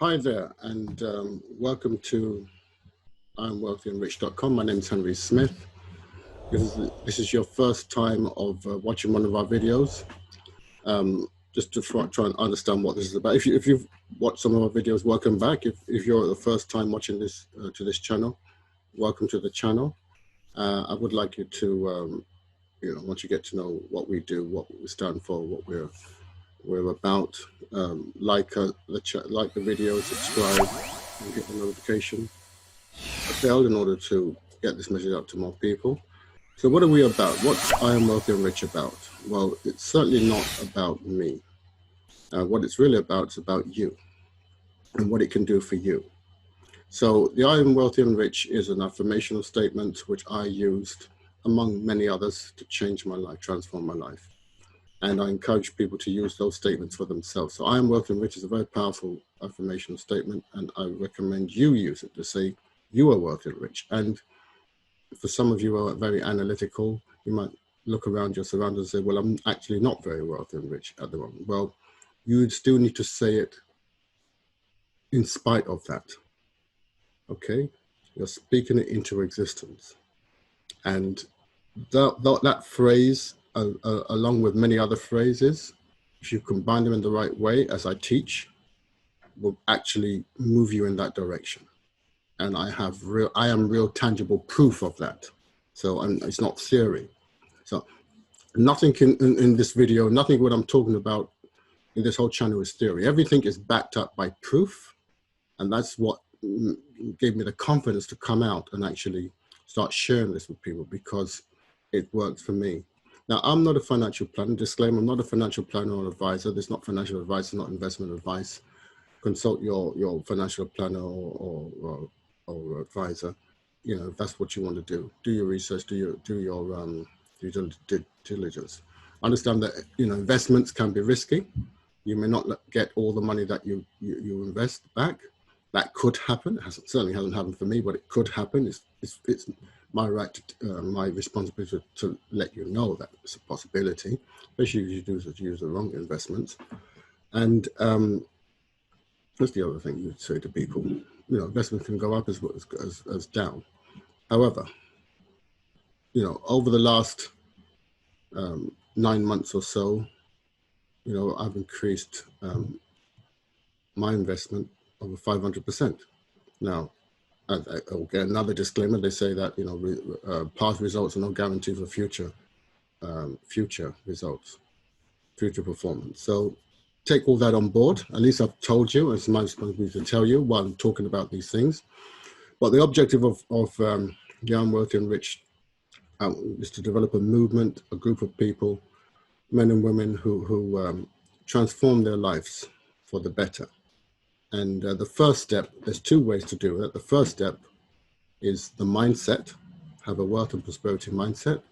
Hi there, and welcome to IamWealthyandRich.com. My name is Henry Smith. This is your first time of watching one of our videos. Just to try and understand what this is about. If you've watched some of our videos, welcome back. If you're the first time watching this to this channel, welcome to the channel. I would like you to, once you get to know what we do, what we stand for, what we're about, like the video, subscribe, and hit the notification bell in order to get this message out to more people. So what are we about? What's I Am Wealthy and Rich about? Well, it's certainly not about me. What it's really about is about you and what it can do for you. So the I Am Wealthy and Rich is an affirmational statement which I used, among many others, to change my life, transform my life. And I encourage people to use those statements for themselves. So I Am Wealthy and Rich is a very powerful affirmational statement, and I recommend you use it to say you are wealthy and rich. And for some of you who are very analytical, you might look around your surroundings and say, well, I'm actually not very wealthy and rich at the moment. Well, you still need to say it in spite of that, okay? You're speaking it into existence. And that phrase, along with many other phrases, if you combine them in the right way, as I teach, will actually move you in that direction. And I am real tangible proof of that. So it's not theory. So nothing in this video, nothing what I'm talking about in this whole channel is theory. Everything is backed up by proof. And that's what gave me the confidence to come out and actually start sharing this with people, because it worked for me. Now, I'm not a financial planner. Disclaimer, I'm not a financial planner or advisor. This is not financial advice, not investment advice. Consult your financial planner or advisor, if that's what you want to do. Do your research, do your due diligence. Understand that investments can be risky. You may not get all the money that you invest back. That could happen. It certainly hasn't happened for me, but it could happen. It's my right, my responsibility to let you know that it's a possibility, especially if you use the wrong investments. And that's the other thing you'd say to people. Investment can go up as well as down. However, over the last 9 months or so, I've increased my investment over 500%. Now, I'll get another disclaimer. They say that past results are no guarantee for future results, future performance. So take all that on board. At least I've told you. It's my responsibility to tell you while I'm talking about these things. But the objective of Young, Wealthy and Rich is to develop a movement, a group of people, men and women who transform their lives for the better. And the first step, there's 2 ways to do it. The first step is the mindset, have a wealth and prosperity mindset.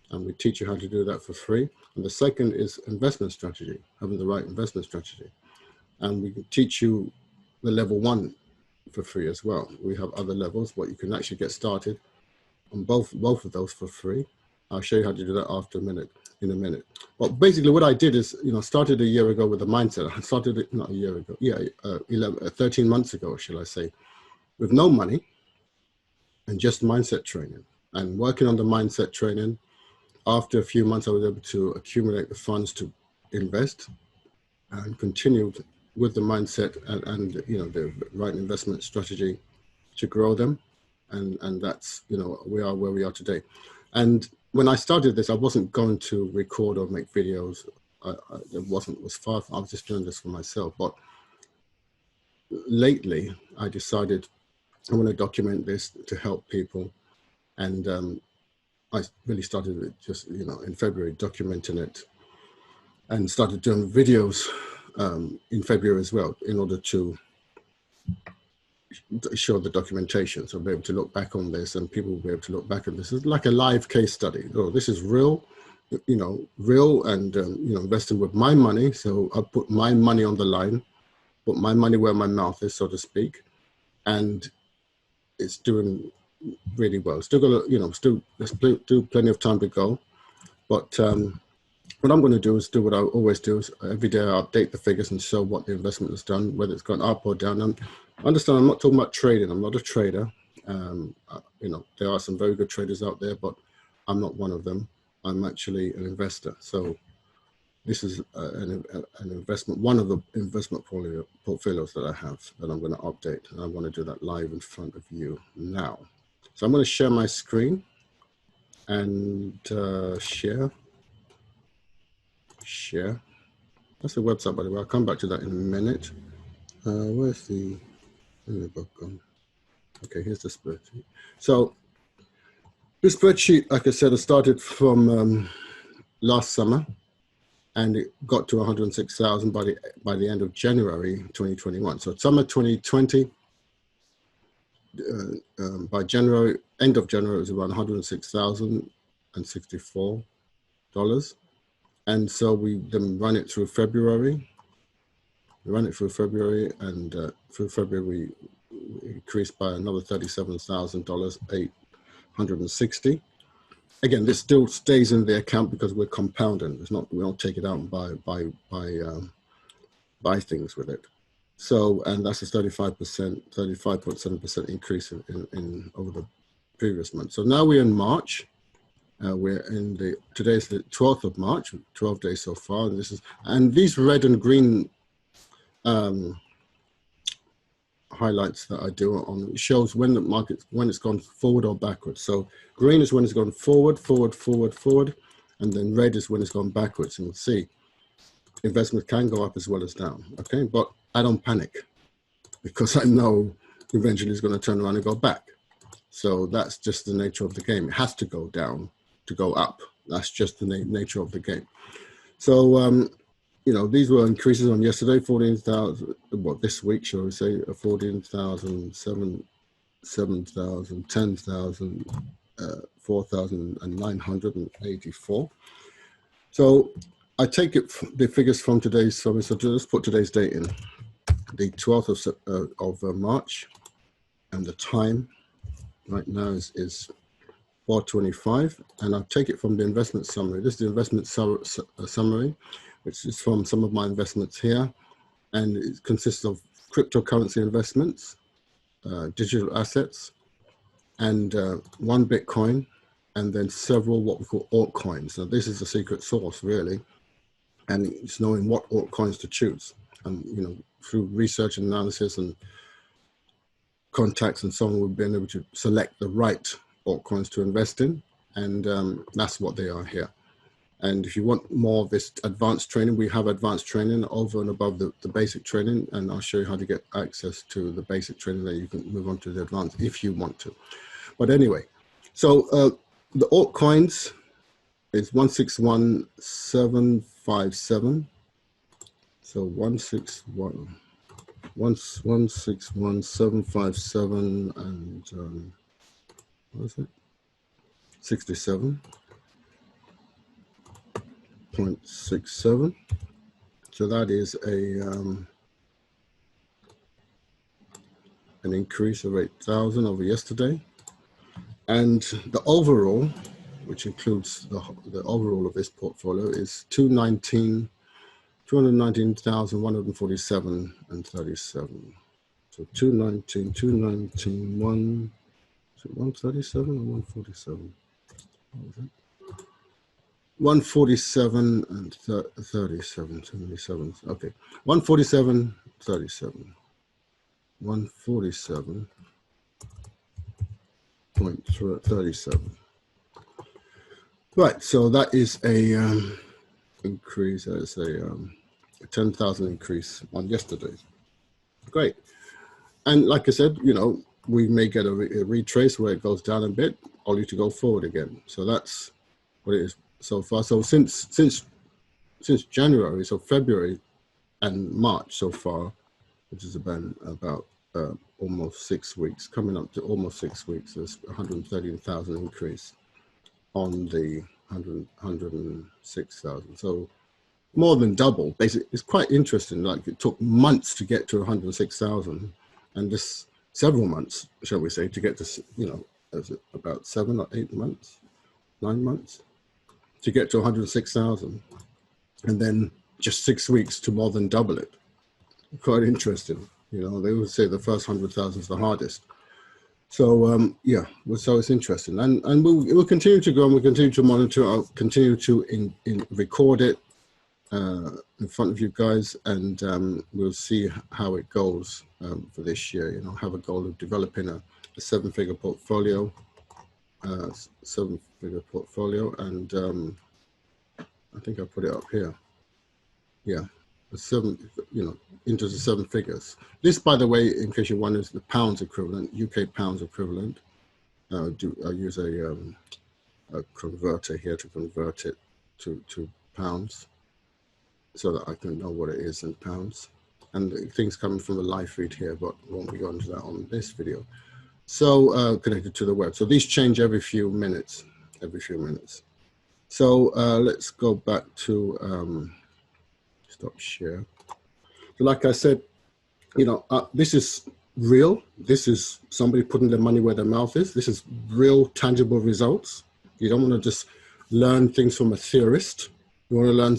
And we teach you how to do that for free. And the second is investment strategy, having the right investment strategy. And we can teach you the level 1 for free as well. We have other levels, but you can actually get started on both of those for free. I'll show you how to do that in a minute. But basically what I did is, started a year ago with a mindset. I started it, not a year ago, 13 months ago, shall I say, with no money and just mindset training. And working on the mindset training, after a few months, I was able to accumulate the funds to invest and continued with the mindset and the right investment strategy to grow them. And that's, we are where we are today. And when I started this, I wasn't going to record or make videos. I was just doing this for myself. But lately, I decided I want to document this to help people. And I really started it just, in February, documenting it, and started doing videos in February as well, in order to show the documentation. So I'll be able to look back on this, and people will be able to look back at this. It's like a live case study. Oh, this is real, real, and investing with my money. So I put my money on the line, put my money where my mouth is, so to speak, and it's doing really well. Still got, there's still plenty of time to go, but what I'm going to do is do what I always do. Is every day I update the figures and show what the investment has done, whether it's gone up or down. And understand, I'm not talking about trading. I'm not a trader. You know, there are some very good traders out there, but I'm not one of them. I'm actually an investor. So this is an investment, one of the investment portfolios that I have that I'm going to update. And I want to do that live in front of you now. So I'm going to share my screen and share. That's the website, by the way. I'll come back to that in a minute. Where's the book gone? Okay, here's the spreadsheet. So this spreadsheet, like I said, it started from last summer, and it got to 106,000 by the end of January 2021. So summer 2020, by January, end of January, it was around $106,064. And so we then run it through February. We ran it through February, and through February we increased by another $37,860. Again, this still stays in the account because we're compounding. It's not, we don't take it out and buy things with it. So, and that's a 35.7% increase in over the previous month. So now we're in March. We're in today's the 12th of March, 12 days so far. And these red and green highlights that I do on shows when the market, when it's gone forward or backwards. So green is when it's gone forward, and then red is when it's gone backwards. And you'll see investment can go up as well as down. Okay, but I don't panic because I know eventually it's going to turn around and go back. So that's just the nature of the game. It has to go down to go up. That's just the nature of the game. So you know, these were increases on yesterday, 14,000, well, this week, shall we say, 14,000, 7,000, 10,000, 4,984. So I take it, the figures from today's summary, so let's put today's date in, the 12th of March, and the time right now is 4:25, and I'll take it from the investment summary. This is the investment summary, which is from some of my investments here, and it consists of cryptocurrency investments, digital assets, and one Bitcoin, and then several what we call altcoins. Now this is the secret sauce, really, and it's knowing what altcoins to choose. And you know, through research and analysis and contacts and so on, we've been able to select the right altcoins to invest in, and that's what they are here. And if you want more of this advanced training, we have advanced training over and above the basic training, and I'll show you how to get access to the basic training that you can move on to the advanced if you want to. But anyway, so the altcoins is 161,757. So 161,757, and what is it? 67.67. So that is an increase of 8,000 over yesterday. And the overall, which includes the overall of this portfolio, is 219,147 and 37. So 219, 1, is it 137 or 147? What was it? 147 and 37, 77. Okay, 147, 37. 147.37. Right, so that is a increase. That's a 10,000 increase on yesterday's. Great. And like I said, you know, we may get a retrace where it goes down a bit, only to go forward again. So that's what it is so far. So since January, so February and March so far, which is about almost 6 weeks, coming up to almost 6 weeks, there's 113,000 increase on the 106,000. So more than double. Basically, it's quite interesting. Like it took months to get to 106,000, and just several months, shall we say, to get to, you know, about 7 or 8 months, 9 months to get to 106,000, and then just 6 weeks to more than double it. Quite interesting. You know, they would say the first 100,000 is the hardest. So yeah, so it's interesting, and we'll continue to go, and we'll continue to monitor. I'll continue to record it in front of you guys, and we'll see how it goes for this year. You know, have a goal of developing a 7-figure portfolio, and I think I put it up here. Yeah, into the 7 figures. This, by the way, in case you're wondering, is the pounds equivalent, UK pounds I use a converter here to convert it to pounds, so that I can know what it is in pounds. And things coming from the live feed here, but won't be going to that on this video. So connected to the web. So these change every few minutes. So let's go back to stop share. So like I said, you know, this is real. This is somebody putting their money where their mouth is. This is real, tangible results. You don't want to just learn things from a theorist. You want to learn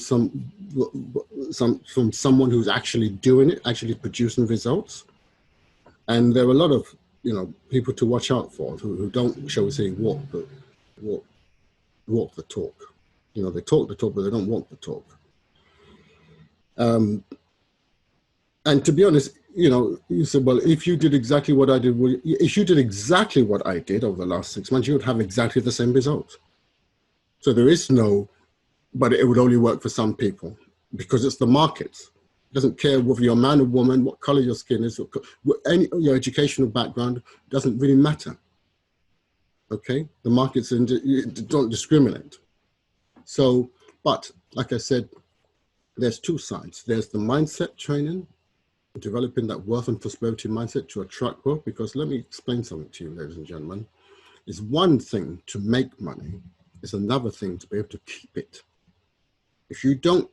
from someone who's actually doing it, actually producing results. And there are a lot of, you know, people to watch out for who don't, shall we say, walk the talk. You know, they talk the talk, but they don't walk the talk. And to be honest, you know, you said, well, if you did exactly what I did, if you did exactly what I did over the last 6 months, you would have exactly the same result. So there is no, but it would only work for some people because it's the markets. It doesn't care whether you're a man or woman, what color your skin is, your educational background, doesn't really matter. Okay, the markets don't discriminate. So, but like I said, there's two sides. There's the mindset training, developing that wealth and prosperity mindset to attract wealth, because let me explain something to you, ladies and gentlemen. It's one thing to make money, it's another thing to be able to keep it. If you don't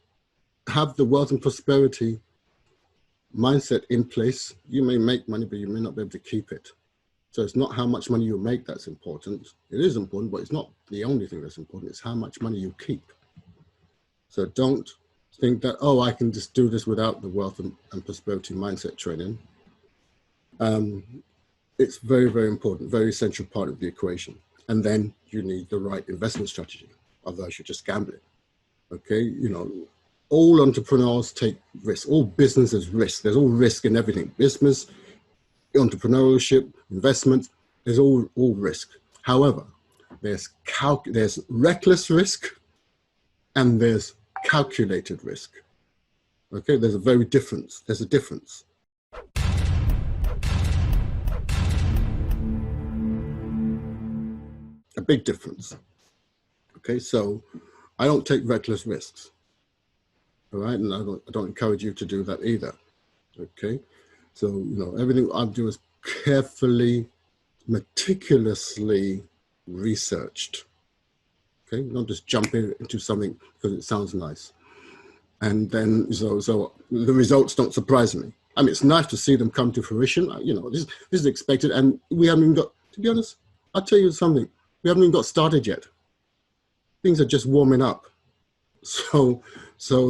have the wealth and prosperity mindset in place, you may make money, but you may not be able to keep it. So it's not how much money you make that's important. It is important, but it's not the only thing that's important. It's how much money you keep. So don't think that, oh, I can just do this without the wealth and prosperity mindset training. It's very, very important, very essential part of the equation. And then you need the right investment strategy. Otherwise, you're just gambling. Okay, you know, all entrepreneurs take risks. All business is risk. There's all risk in everything. Business, entrepreneurship, investment, there's all risk. However, there's reckless risk and there's calculated risk. Okay, there's a difference. A big difference. Okay, so I don't take reckless risks. All right, and I don't encourage you to do that either. Okay, so you know, everything I do is carefully, meticulously researched. Okay, not just jump into something because it sounds nice. And then, so the results don't surprise me. I mean, it's nice to see them come to fruition. You know, this is expected, and we haven't even got, to be honest, I'll tell you something, we haven't even got started yet. Things are just warming up. So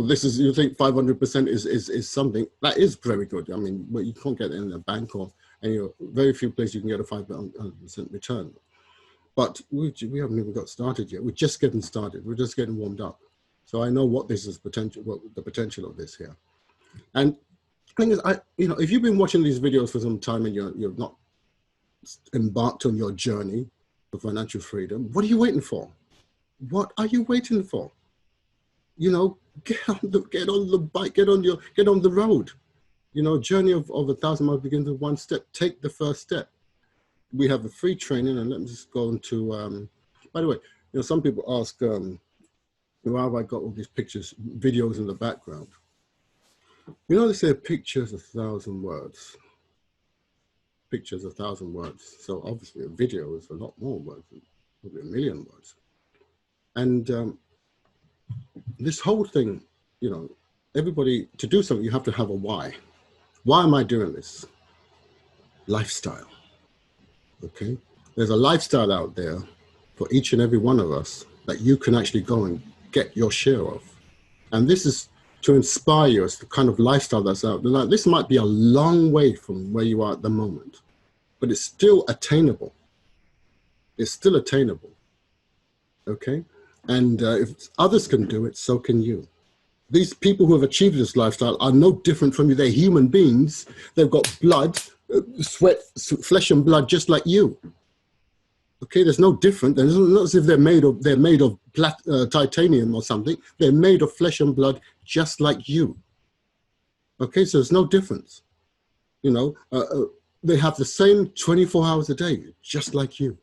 this is, you think 500% is something, that is very good. I mean, well, you can't get it in a bank or very few places you can get a 500% return. But we haven't even got started yet. We're just getting started. We're just getting warmed up. So I know what this is the potential of this here. And the thing is, if you've been watching these videos for some time and you're not embarked on your journey for financial freedom, what are you waiting for? What are you waiting for? You know, get on the bike, get on the road. You know, journey of 1,000 miles begins with one step. Take the first step. We have the free training, and let me just go into, by the way, you know, some people ask, why have I got all these pictures, videos in the background? You know, they say pictures 1,000 words. Pictures 1,000 words. So obviously a video is a lot more words, probably 1 million words. And this whole thing, you know, everybody, to do something, you have to have a why. Why am I doing this? Lifestyle. Okay, there's a lifestyle out there for each and every one of us that you can actually go and get your share of. And this is to inspire you as the kind of lifestyle that's out there. Now, this might be a long way from where you are at the moment, but it's still attainable. It's still attainable. Okay? And if others can do it, so can you. These people who have achieved this lifestyle are no different from you. They're human beings. They've got blood, sweat, flesh and blood, just like you. Okay, there's no different. It's not as if they're made of titanium or something. They're made of flesh and blood, just like you. Okay, so there's no difference. You know, they have the same 24 hours a day, just like you.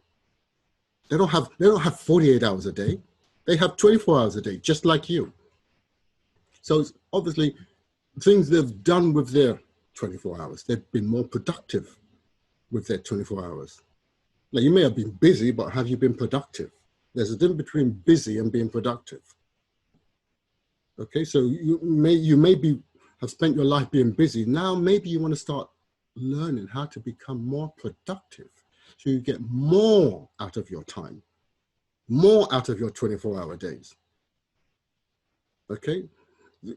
They don't have 48 hours a day. They have 24 hours a day, just like you. So it's obviously things they've done with their 24 hours. They've been more productive with their 24 hours. Now, you may have been busy, but have you been productive? There's a difference between busy and being productive. Okay, so you may have spent your life being busy. Now, maybe you want to start learning how to become more productive so you get more out of your time, more out of your 24-hour days. Okay,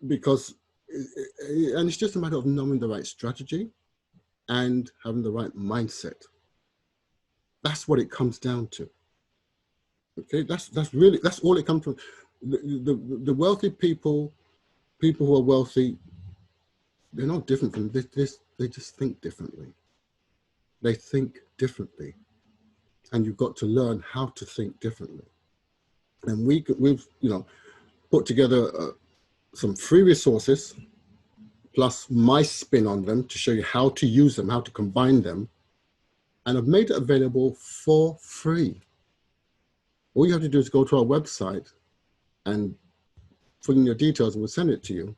because, and it's just a matter of knowing the right strategy and having the right mindset. That's what it comes down to. Okay, that's all it comes to. The wealthy people who are wealthy, they're not different from this. They just think differently. They think differently, and you've got to learn how to think differently. And we've put together some free resources, plus my spin on them to show you how to use them, how to combine them, and I've made it available for free. All you have to do is go to our website and fill in your details, and we'll send it to you,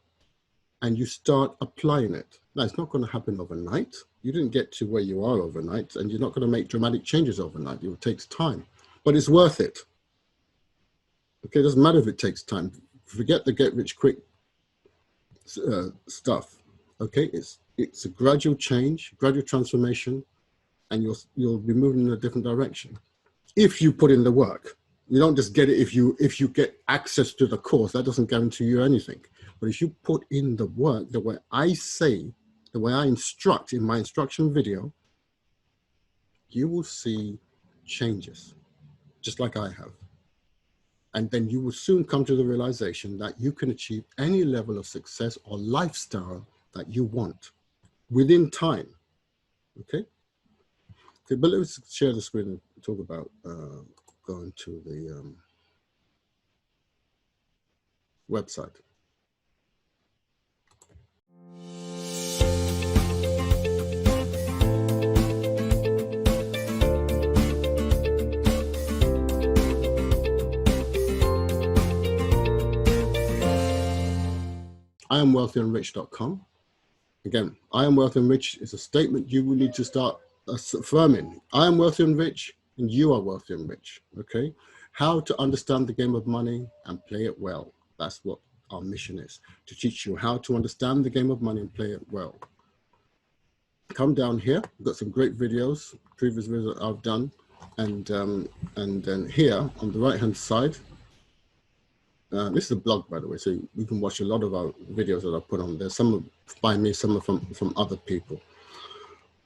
and you start applying it. Now, it's not going to happen overnight. You didn't get to where you are overnight, and you're not going to make dramatic changes overnight. It takes time, but it's worth it. Okay, it doesn't matter if it takes time. Forget the get-rich-quick stuff. Okay, it's a gradual change, gradual transformation, and you'll be moving in a different direction if you put in the work. You don't just get it if you get access to the course. That doesn't guarantee you anything. But if you put in the work, the way I say, the way I instruct in my instruction video, you will see changes, just like I have. And then you will soon come to the realization that you can achieve any level of success or lifestyle that you want within time. Okay? Okay, but let's share the screen and talk about going to the website. IamWealthyandRich.com. Again, I am wealthy and rich is a statement you will need to start affirming. I am wealthy and rich, and you are wealthy and rich. Okay? How to understand the game of money and play it well. That's what our mission is, to teach you how to understand the game of money and play it well. Come down here. We've got some great videos, previous videos that I've done, and then here on the right-hand side. This is a blog, by the way, so you can watch a lot of our videos that I put on there. Some are by me, some are from other people.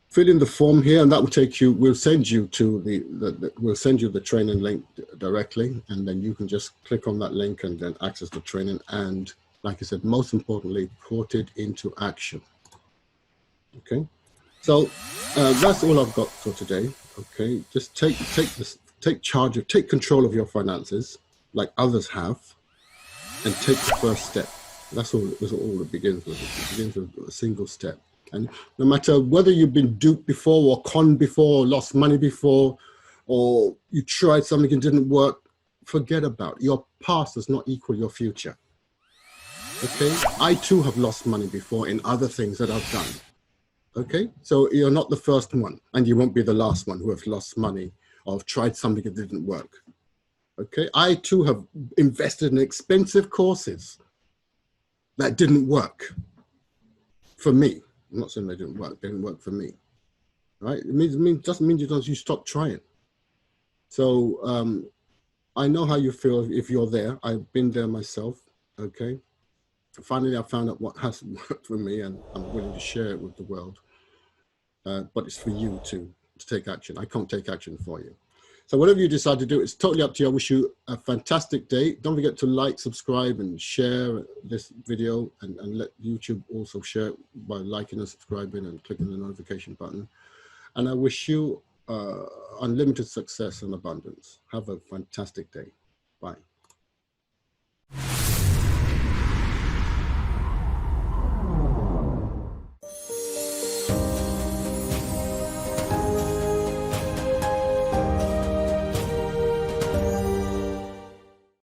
Fill in the form here, and that will take you. We'll send you to we'll send you the training link directly, and then you can just click on that link and then access the training. And like I said, most importantly, put it into action. Okay, so that's all I've got for today. Okay, just take control of your finances, like others have. And take the first step. That's all it begins with. It begins with a single step. And no matter whether you've been duped before or conned before or lost money before, or you tried something and didn't work, forget about it. Your past does not equal your future. Okay? I too have lost money before in other things that I've done. Okay? So you're not the first one, and you won't be the last one who has lost money or have tried something that didn't work. Okay, I too have invested in expensive courses that didn't work for me. I'm not saying they didn't work; they didn't work for me. Right? It doesn't mean you stop trying. So I know how you feel if you're there. I've been there myself. Okay. Finally, I found out what hasn't worked for me, and I'm willing to share it with the world. But it's for you to take action. I can't take action for you. So whatever you decide to do, it's totally up to you. I wish you a fantastic day. Don't forget to like, subscribe, and share this video, and let YouTube also share it by liking and subscribing and clicking the notification button. And I wish you unlimited success and abundance. Have a fantastic day. Bye.